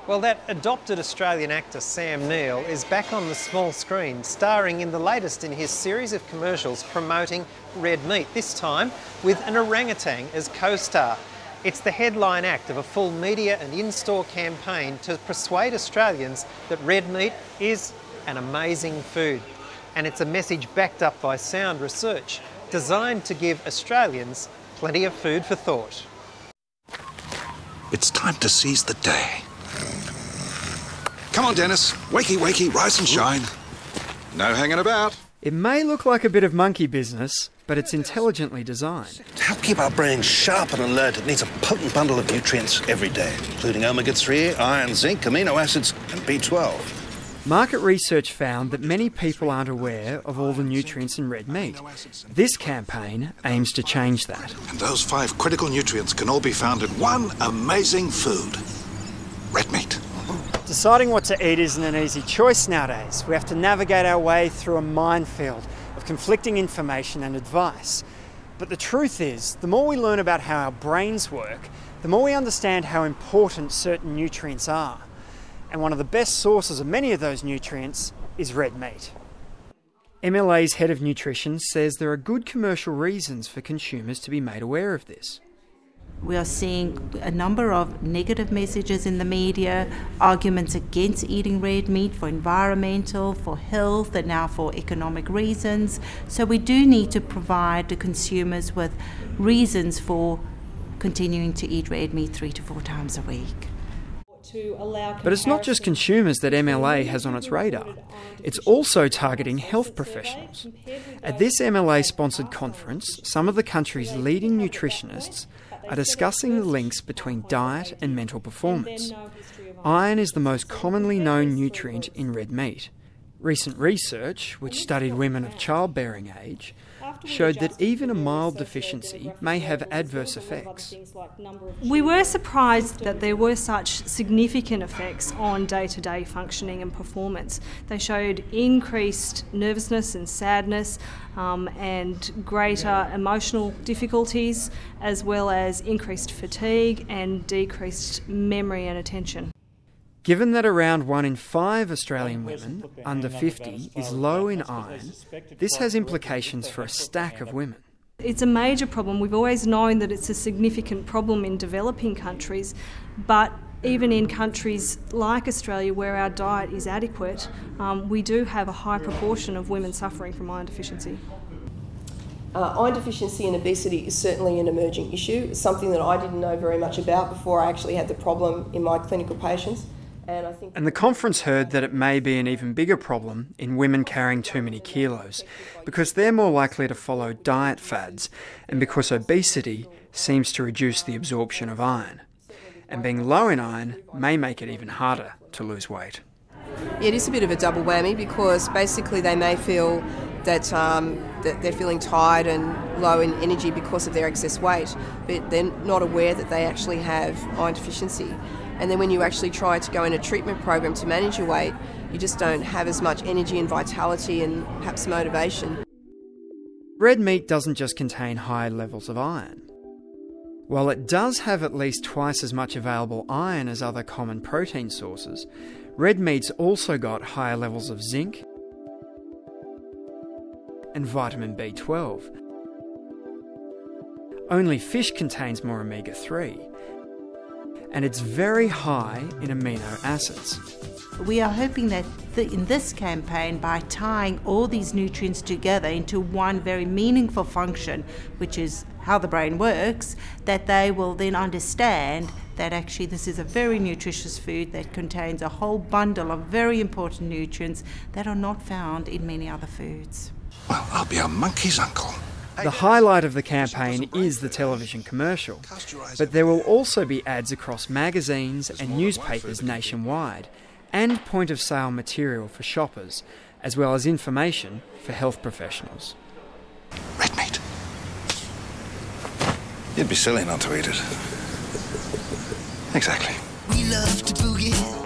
Well, that adopted Australian actor Sam Neill is back on the small screen, starring in the latest in his series of commercials promoting red meat, this time with an orangutan as co-star. It's the headline act of a full media and in-store campaign to persuade Australians that red meat is an amazing food. And it's a message backed up by sound research, designed to give Australians plenty of food for thought. It's time to seize the day. Come on, Dennis. Wakey, wakey, rise and shine. No hanging about. It may look like a bit of monkey business, but it's intelligently designed. To help keep our brains sharp and alert, it needs a potent bundle of nutrients every day, including omega-3, iron, zinc, amino acids, and B12. Market research found that many people aren't aware of all the nutrients in red meat. This campaign aims to change that. And those 5 critical nutrients can all be found in one amazing food. Red meat. Deciding what to eat isn't an easy choice nowadays. We have to navigate our way through a minefield of conflicting information and advice. But the truth is, the more we learn about how our brains work, the more we understand how important certain nutrients are. And one of the best sources of many of those nutrients is red meat. MLA's head of nutrition says there are good commercial reasons for consumers to be made aware of this. We are seeing a number of negative messages in the media, arguments against eating red meat for environmental, for health, and now for economic reasons. So we do need to provide the consumers with reasons for continuing to eat red meat 3 to 4 times a week. But it's not just consumers that MLA has on its radar. It's also targeting health professionals. At this MLA-sponsored conference, some of the country's leading nutritionists are discussing the links between diet and mental performance. Iron is the most commonly known nutrient in red meat. Recent research, which studied women of childbearing age, showed that even a mild deficiency may have adverse effects. We were surprised that there were such significant effects on day-to-day functioning and performance. They showed increased nervousness and sadness and greater emotional difficulties, as well as increased fatigue and decreased memory and attention. Given that around 1 in 5 Australian women under 50 is low in iron, this has implications for a stack of women. It's a major problem. We've always known that it's a significant problem in developing countries, but even in countries like Australia where our diet is adequate, we do have a high proportion of women suffering from iron deficiency. Iron deficiency and obesity is certainly an emerging issue. It's something that I didn't know very much about before I actually had the problem in my clinical patients. And the conference heard that it may be an even bigger problem in women carrying too many kilos, because they're more likely to follow diet fads, and because obesity seems to reduce the absorption of iron. And being low in iron may make it even harder to lose weight. Yeah, it is a bit of a double whammy, because basically they may feel that they're feeling tired and low in energy because of their excess weight, but they're not aware that they actually have iron deficiency. And then when you actually try to go in a treatment program to manage your weight, you just don't have as much energy and vitality and perhaps motivation. Red meat doesn't just contain high levels of iron. While it does have at least twice as much available iron as other common protein sources, red meat's also got higher levels of zinc and vitamin B12. Only fish contains more omega-3. And it's very high in amino acids. We are hoping that in this campaign, by tying all these nutrients together into one very meaningful function, which is how the brain works, that they will then understand that actually this is a very nutritious food that contains a whole bundle of very important nutrients that are not found in many other foods. Well, I'll be a monkey's uncle. The highlight of the campaign is the television commercial, but there will also be ads across magazines and newspapers nationwide, and point-of-sale material for shoppers, as well as information for health professionals. Red meat. You'd be silly not to eat it. Exactly. We love to boogie.